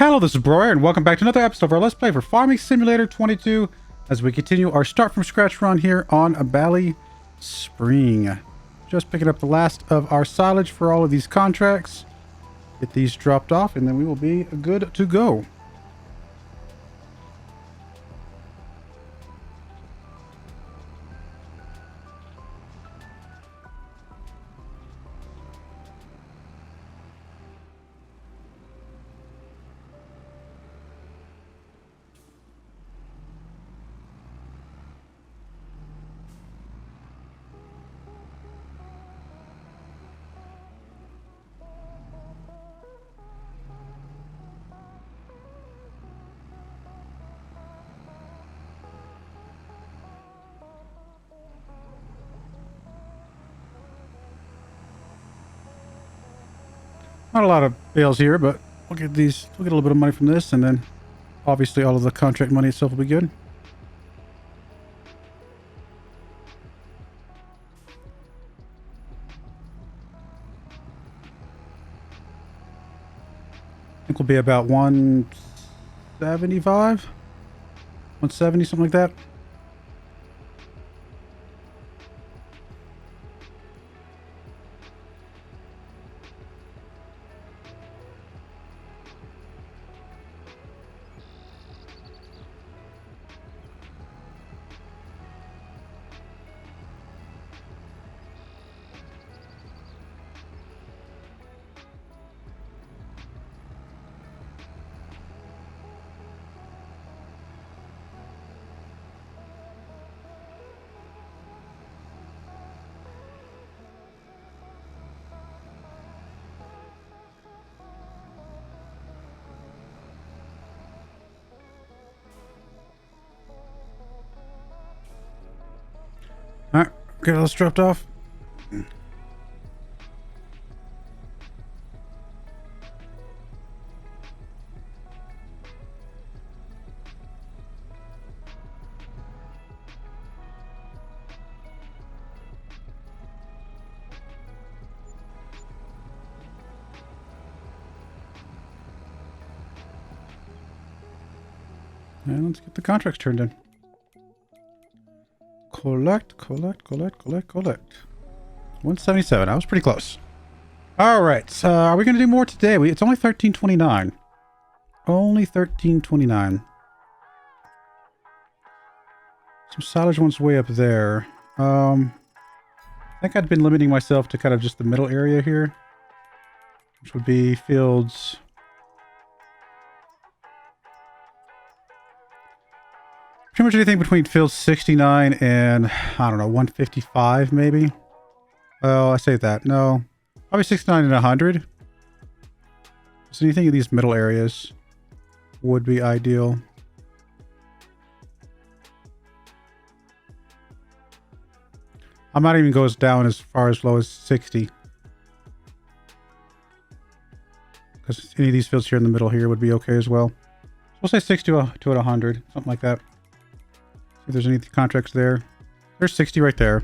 Hello, this is Broyar, and welcome back to another episode of our Let's Play for Farming Simulator 22 as we continue our start from scratch run here on BallySpring. Just picking up the last of our silage for all of these contracts. Get these dropped off, and then we will be good to go. Not a lot of bales here, but we'll get these. We'll get a little bit of money from this, and then obviously all of the contract money itself will be good. I think we'll be about 175, 170, something like that. Alright, get all this dropped off. And let's get the contracts turned in. Collect. 177. I was pretty close. All right. Are we going to do more today? It's only 1329. Only 1329. Some silage ones way up there. I think I'd been limiting myself to kind of just the middle area here, which would be fields. Pretty much anything between field 69 and, I don't know, 155 maybe. Well, I say that. No. Probably 69 and 100. So anything in these middle areas would be ideal. I might even go down as far as low as 60. Because any of these fields here in the middle here would be okay as well. So we'll say 60 to 100, something like that. See if there's any contracts there. There's 60 right there.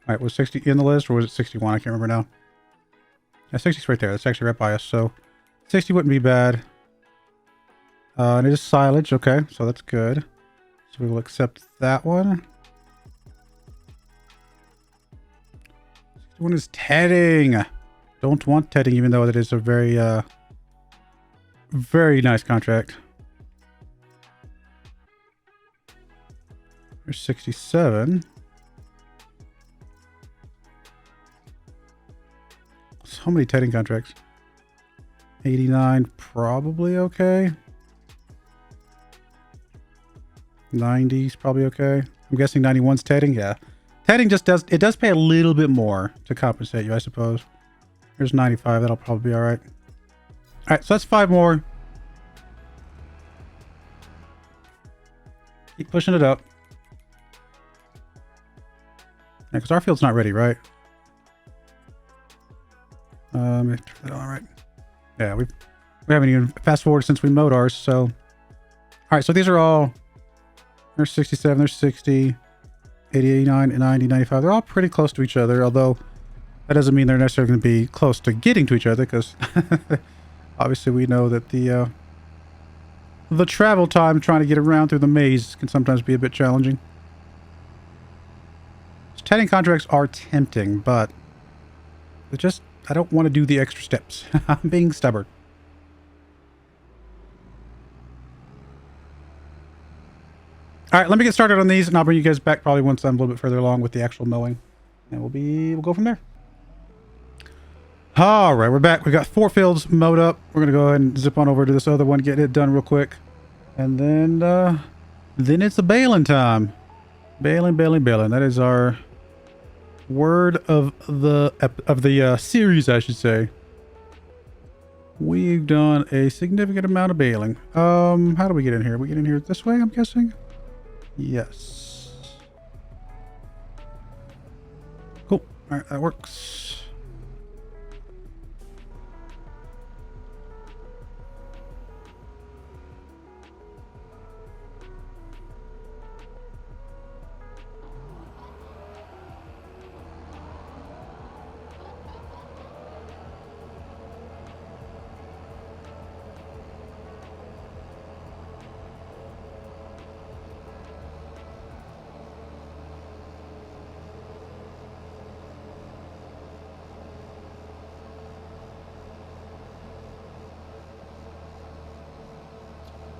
Alright, was 60 in the list or was it 61? I can't remember now. Yeah, 60's right there. That's actually right by us, so 60 wouldn't be bad. And it is silage, okay, so that's good. So we will accept that one. 61 is tedding. Don't want tedding, even though it is a very, very nice contract. There's 67. So many tedding contracts. 89, probably okay. 90's probably okay. I'm guessing 91's tedding. Yeah, tedding just does pay a little bit more to compensate you, I suppose. There's 95. That'll probably be all right. All right, so that's 5 more. Keep pushing it up. Yeah, because our field's not ready, right? Let me turn that on, right? Yeah, we haven't even fast forwarded since we mowed ours, so. All right, so these are all, there's 67, there's 60, 80, 89, 90, 95. They're all pretty close to each other, although that doesn't mean they're necessarily going to be close to getting to each other, because Obviously, we know that the travel time trying to get around through the maze can sometimes be a bit challenging. Tatting contracts are tempting, but I don't want to do the extra steps. I'm being stubborn. All right, let me get started on these, and I'll bring you guys back probably once I'm a little bit further along with the actual mowing, and we'll go from there. All right, we're back. We got 4 fields mowed up. We're gonna go ahead and zip on over to this other one, get it done real quick, and then it's a baling time. Baling. That is our word of the series, I should say. We've done a significant amount of baling. How do we get in here? We get in here this way, I'm guessing. Yes. Cool. All right, that works.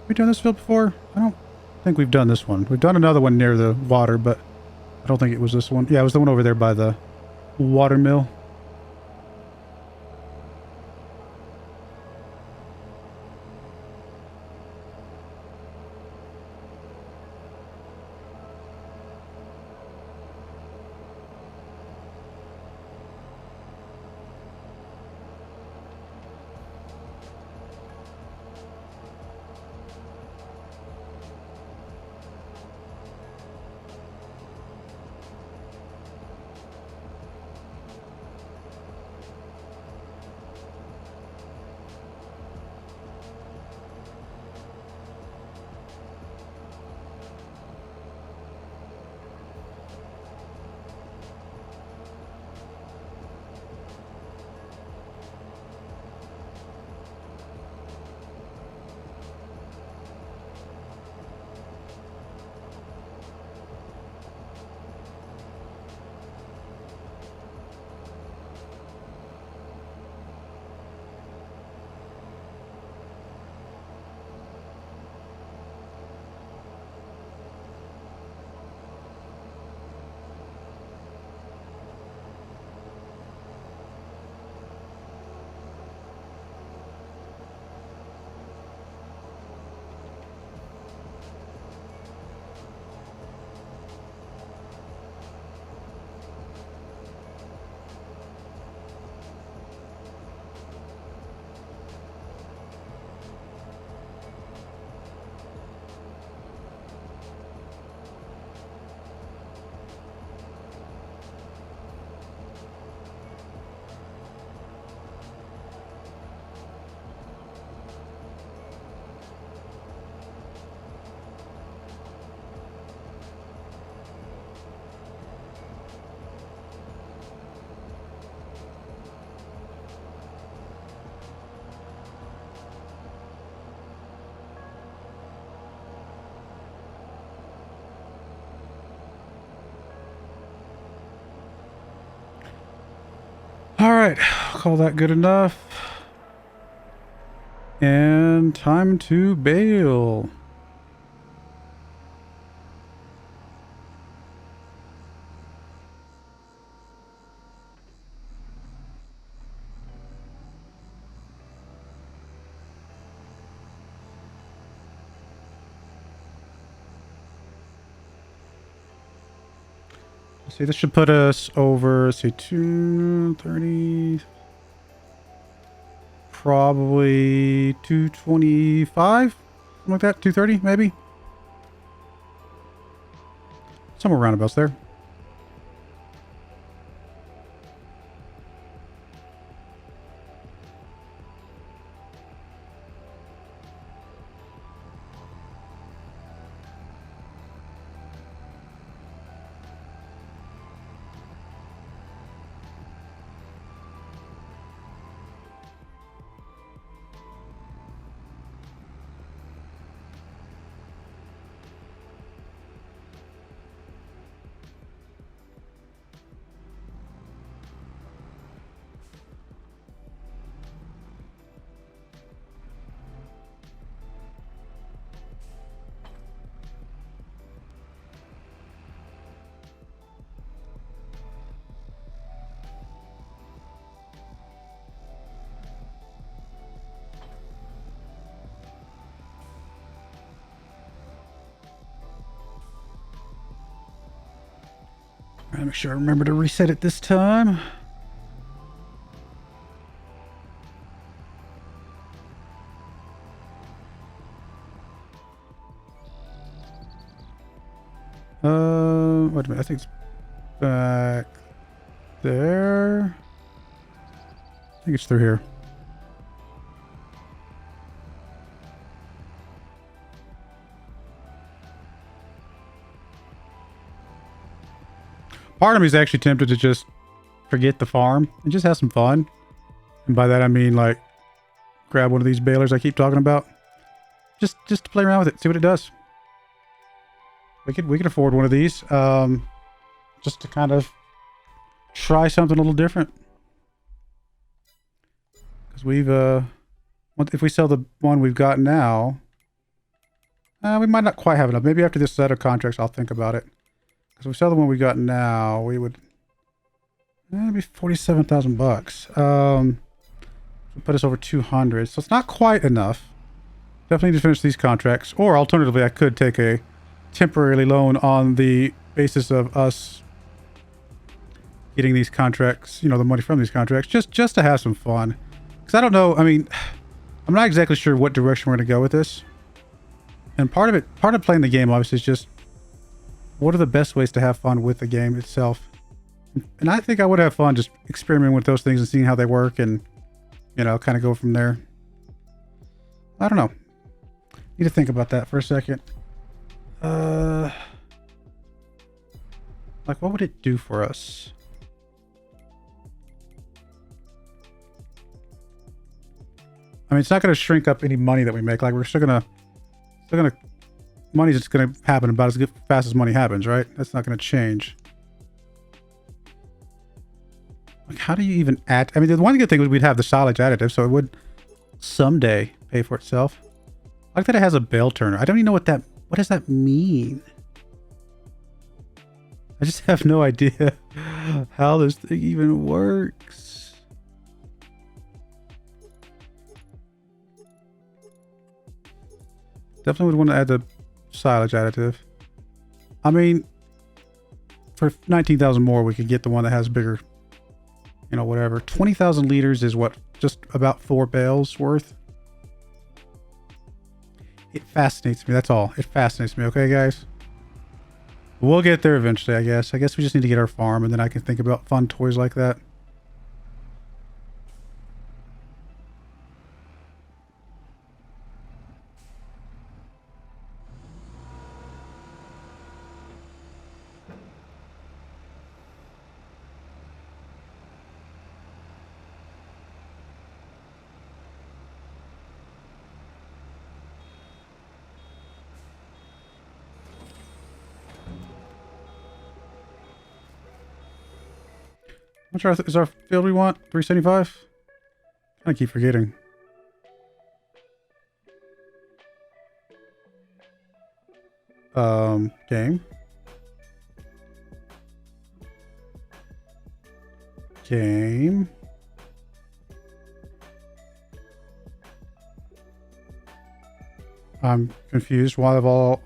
We've done this field before? I don't think we've done this one. We've done another one near the water, but I don't think it was this one. Yeah, it was the one over there by the water mill. All right, call that good enough. And time to bail. See, this should put us over, let's see, 230, probably 225, something like that, 230 maybe. Somewhere roundabouts there. Make sure I remember to reset it this time. Wait a minute. I think it's back there. I think it's through here. Part of me is actually tempted to just forget the farm and just have some fun. And by that I mean like grab one of these balers I keep talking about. Just to play around with it, see what it does. We could afford one of these. Just to kind of try something a little different. Because we've if we sell the one we've got now, we might not quite have enough. Maybe after this set of contracts I'll think about it. Because if we sell the one we got now, we would maybe 47,000 bucks. Put us over 200, so it's not quite enough. Definitely need to finish these contracts, or alternatively, I could take a temporary loan on the basis of us getting these contracts, you know, the money from these contracts, just to have some fun. Because I don't know. I mean, I'm not exactly sure what direction we're going to go with this. And part of playing the game, obviously, is just what are the best ways to have fun with the game itself. And I think I would have fun just experimenting with those things and seeing how they work and, you know, kind of go from there. I don't know. Need to think about that for a second. Like, what would it do for us? I mean, it's not going to shrink up any money that we make. Like, we're still gonna, money's just going to happen about as fast as money happens, right? That's not going to change. Like, how do you even add? I mean, the one good thing was we'd have the silage additive, so it would someday pay for itself. I like that it has a bale turner. I don't even know what does that mean? I just have no idea how this thing even works. Definitely would want to add the silage additive. I mean, for 19,000 more, we could get the one that has bigger, you know, whatever. 20,000 liters is what, just about 4 bales worth. It fascinates me. That's all. It fascinates me. Okay, guys? We'll get there eventually, I guess. I guess we just need to get our farm, and then I can think about fun toys like that. How much is our field we want? 375? I keep forgetting. Game. Game. I'm confused. Why have all...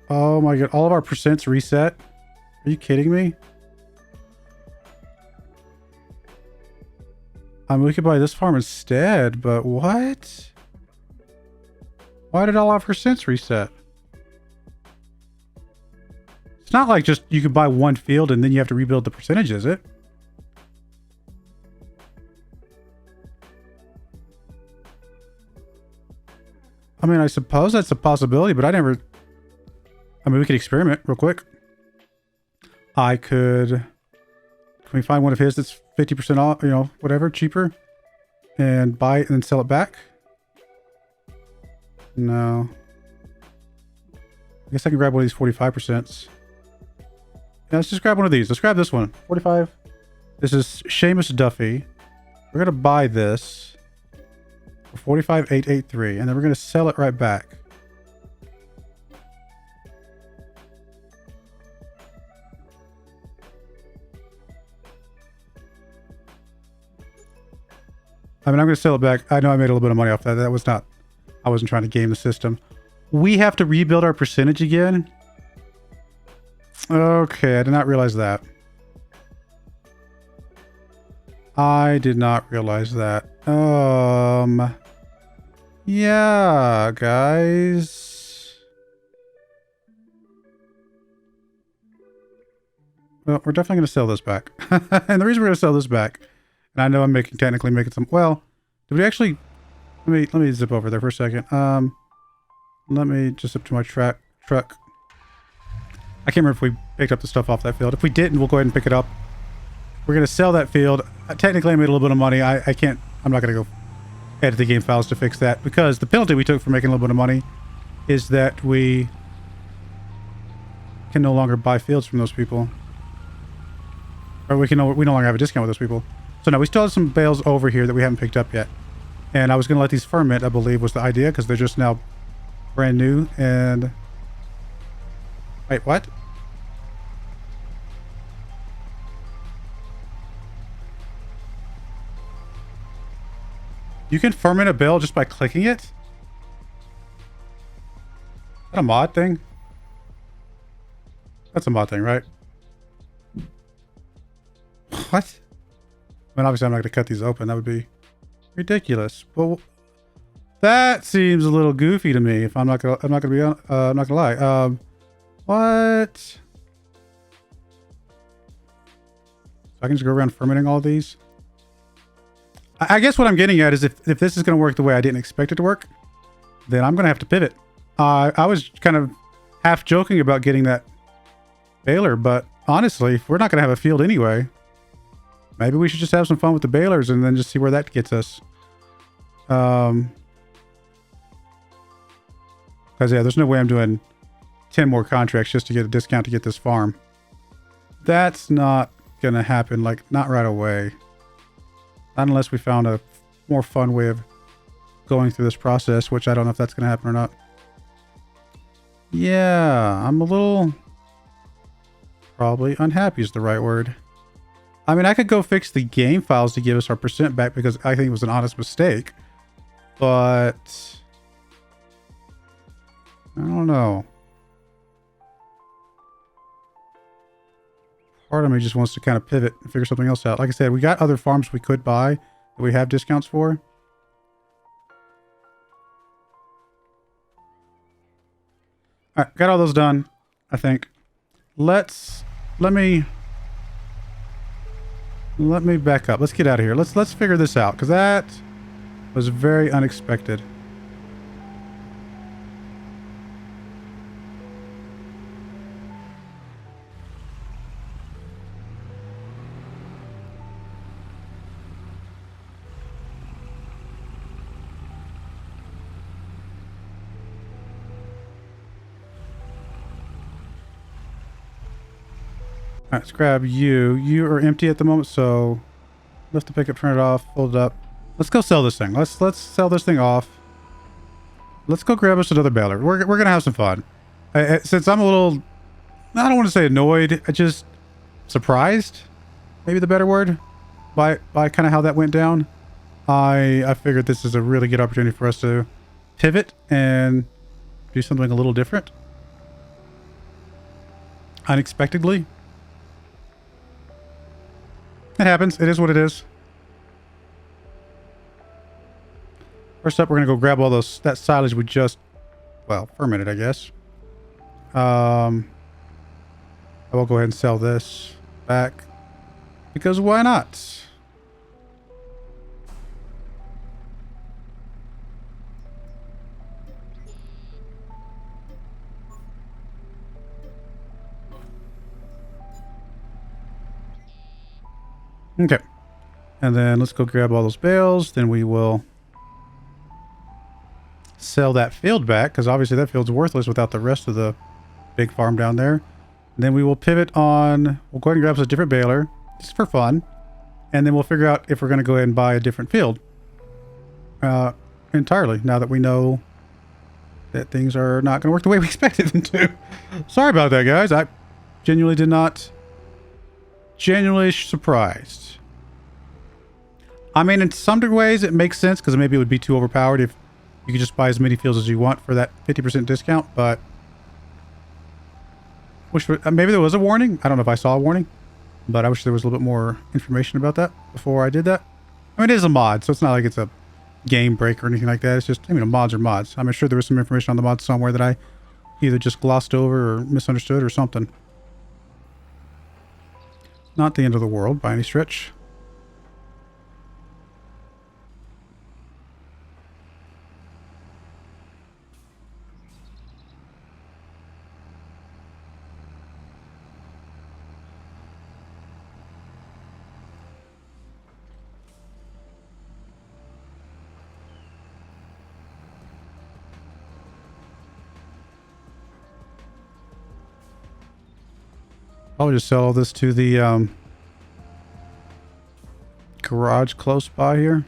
Oh my god, all of our percents reset? Are you kidding me? I mean, we could buy this farm instead, but what? Why did all our percents reset? It's not like just you could buy one field and then you have to rebuild the percentage, is it? I mean, I suppose that's a possibility, but I mean, we could experiment real quick. Can we find one of his that's 50% off, you know, whatever, cheaper, and buy it and then sell it back? No. I guess I can grab one of these 45%. Yeah, let's just grab one of these. Let's grab this one. 45. This is Seamus Duffy. We're going to buy this for 45,883, and then we're going to sell it right back. I mean, I'm going to sell it back. I know I made a little bit of money off that. That was not... I wasn't trying to game the system. We have to rebuild our percentage again. Okay, I did not realize that. I did not realize that. Yeah, guys. Well, we're definitely going to sell this back. And the reason we're going to sell this back, and I know I'm technically making some, well, did we actually, let me zip over there for a second. Let me just zip to my truck. I can't remember if we picked up the stuff off that field. If we didn't, we'll go ahead and pick it up. We're going to sell that field. Technically, I made a little bit of money. I'm not going to go edit the game files to fix that, because the penalty we took for making a little bit of money is that we can no longer buy fields from those people. Or we no longer have a discount with those people. So no, we still have some bales over here that we haven't picked up yet. And I was going to let these ferment, I believe, was the idea, because they're just now brand new. And wait, what? You can ferment a bale just by clicking it? Is that a mod thing? That's a mod thing, right? What? I mean, obviously I'm not going to cut these open. That would be ridiculous. But that seems a little goofy to me. If I'm not going to lie. What? So I can just go around fermenting all these. I guess what I'm getting at is if this is going to work the way I didn't expect it to work, then I'm going to have to pivot. I was kind of half joking about getting that baler, but honestly, if we're not going to have a field anyway, maybe we should just have some fun with the balers and then just see where that gets us. Because yeah, there's no way I'm doing 10 more contracts just to get a discount to get this farm. That's not going to happen, like, not right away. Not unless we found a more fun way of going through this process, which I don't know if that's going to happen or not. Yeah, I'm a little... probably unhappy is the right word. I mean, I could go fix the game files to give us our percent back because I think it was an honest mistake. But... I don't know. Part of me just wants to kind of pivot and figure something else out. Like I said, we got other farms we could buy that we have discounts for. All right, got all those done, I think. Let me back up. Let's get out of here. Let's figure this out, because that was very unexpected. All right, let's grab you. You are empty at the moment, so lift the pickup, turn it off, fold it up. Let's go sell this thing. Let's sell this thing off. Let's go grab us another baler. We're gonna have some fun. Since I'm a little, I don't want to say annoyed, I just surprised, maybe the better word, by kind of how that went down. I figured this is a really good opportunity for us to pivot and do something a little different, unexpectedly. It happens. It is what it is. First up, we're going to go grab all that silage we just, well, fermented, I guess. I will go ahead and sell this back, because why not? Okay. And then let's go grab all those bales. Then we will sell that field back, because obviously that field's worthless without the rest of the big farm down there. And then we will pivot on, we'll go ahead and grab us a different baler, just for fun. And then we'll figure out if we're going to go ahead and buy a different field. Entirely, now that we know that things are not going to work the way we expected them to. Sorry about that, guys. I genuinely did not... genuinely surprised. I mean, in some ways it makes sense, because maybe it would be too overpowered if you could just buy as many fields as you want for that 50% discount, but Wish maybe there was a warning. I don't know if I saw a warning, but I wish there was a little bit more information about that before I did that. I mean, it is a mod, so it's not like it's a game break or anything like that. It's just, I mean, mods are mods. I'm sure there was some information on the mod somewhere that I either just glossed over or misunderstood or something. Not the end of the world by any stretch. I'll just sell all this to the garage close by here.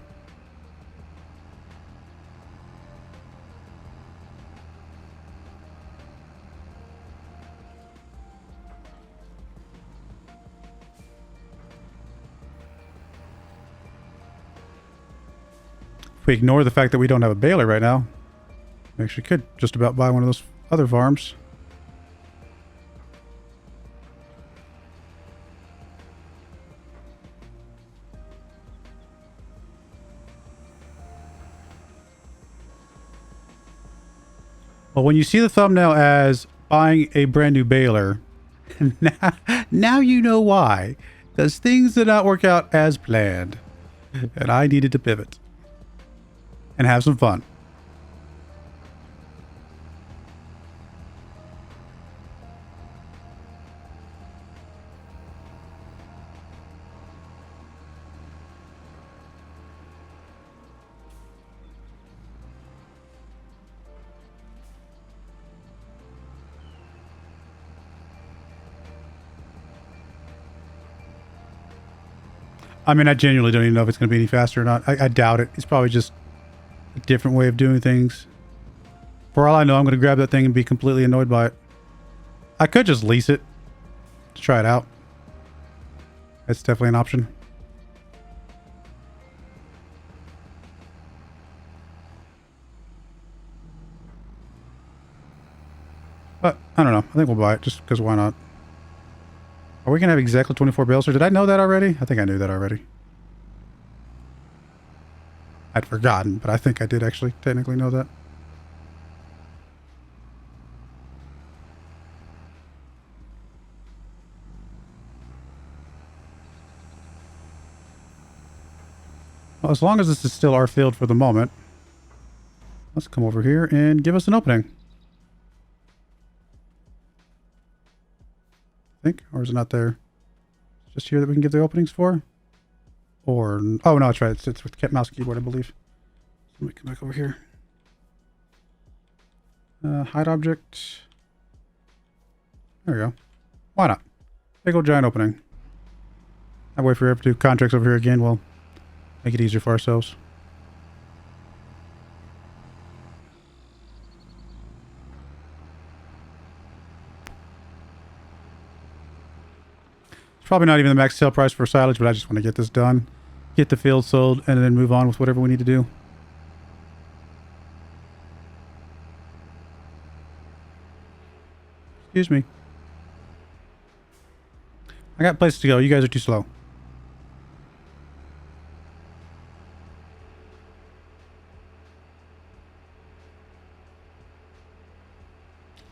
If we ignore the fact that we don't have a baler right now, we actually could just about buy one of those other farms. Well, when you see the thumbnail as buying a brand new baler, now you know why. Because things did not work out as planned. And I needed to pivot. And have some fun. I mean, I genuinely don't even know if it's going to be any faster or not. I doubt it. It's probably just a different way of doing things. For all I know, I'm going to grab that thing and be completely annoyed by it. I could just lease it to try it out. That's definitely an option. But, I don't know. I think we'll buy it just because why not? Are we going to have exactly 24 bales? Or did I know that already? I think I knew that already. I'd forgotten, but I think I did actually technically know that. Well, as long as this is still our field for the moment, let's come over here and give us an opening. Or is it not there? It's just here that we can give the openings for? Or, oh no, that's right. It's with mouse keyboard, I believe. Let me come back over here. Hide object. There we go. Why not? Big old giant opening. That way, if we ever do contracts over here again, we'll make it easier for ourselves. It's probably not even the max sale price for silage, but I just want to get this done. Get the field sold, and then move on with whatever we need to do. Excuse me. I got places to go. You guys are too slow.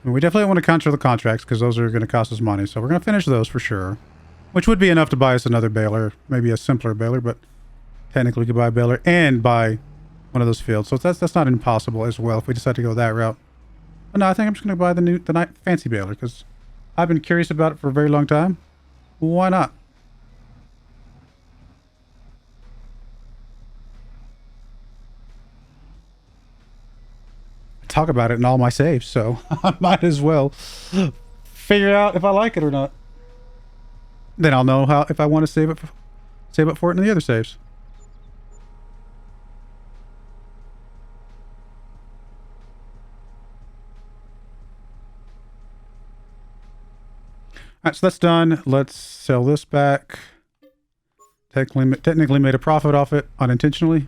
And we definitely want to cancel the contracts because those are going to cost us money. So we're going to finish those for sure. Which would be enough to buy us another baler. Maybe a simpler baler, but technically we could buy a baler and buy one of those fields. So that's not impossible as well if we decide to go that route. But no, I think I'm just going to buy the fancy baler because I've been curious about it for a very long time. Why not? I talk about it in all my saves, so I might as well figure out if I like it or not. Then I'll know how if I want to save up for it in the other saves. Alright, so that's done. Let's sell this back. Technically made a profit off it unintentionally.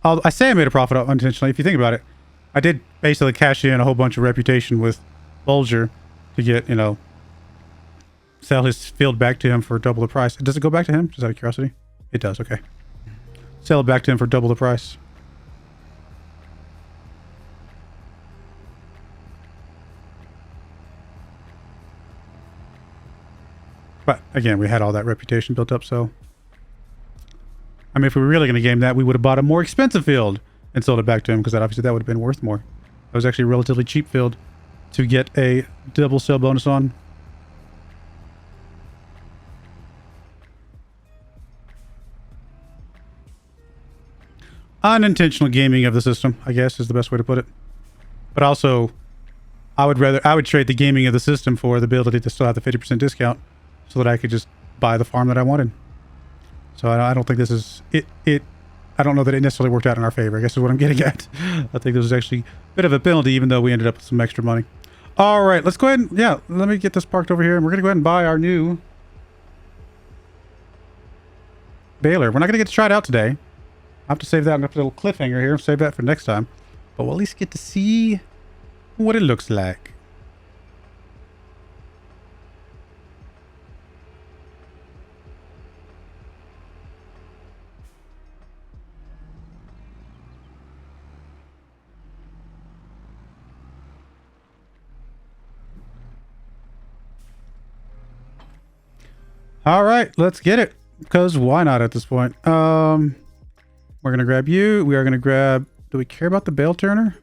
I say I made a profit unintentionally. If you think about it, I did basically cash in a whole bunch of reputation with Bulger. to get, you know, sell his field back to him for double the price. Does it go back to him? Just out of curiosity? It does, okay. Sell it back to him for double the price. But again, we had all that reputation built up, so... I mean, if we were really going to game that, we would have bought a more expensive field and sold it back to him, because that obviously that would have been worth more. That was actually a relatively cheap field to get a double sale bonus on. Unintentional gaming of the system, I guess, is the best way to put it. But also, I would trade the gaming of the system for the ability to still have the 50% discount so that I could just buy the farm that I wanted. So I don't think this is I don't know that it necessarily worked out in our favor, I guess is what I'm getting at. I think this was actually a bit of a penalty, even though we ended up with some extra money. All right, let's go ahead and, yeah, let me get this parked over here, and we're going to go ahead and buy our new baler. We're not going to get to try it out today. I have to save that. I'm going to put a little cliffhanger here. Save that for next time. But we'll at least get to see what it looks like. All right, let's get it. Because why not at this point? We're going to grab you. We are going to grab... Do we care about the bale turner?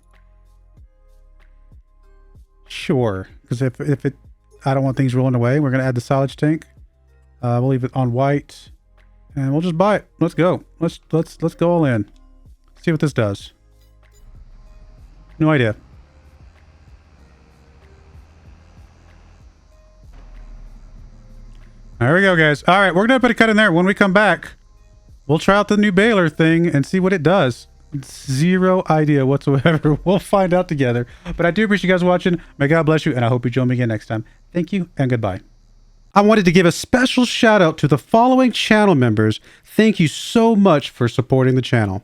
Sure. Because if it... I don't want things rolling away. We're going to add the silage tank. We'll leave it on white. And we'll just buy it. Let's go. Let's go all in. See what this does. No idea. There we go, guys. All right, we're going to put a cut in there. When we come back, we'll try out the new baler thing and see what it does. Zero idea whatsoever. We'll find out together. But I do appreciate you guys watching. May God bless you, and I hope you join me again next time. Thank you, and goodbye. I wanted to give a special shout out to the following channel members. Thank you so much for supporting the channel.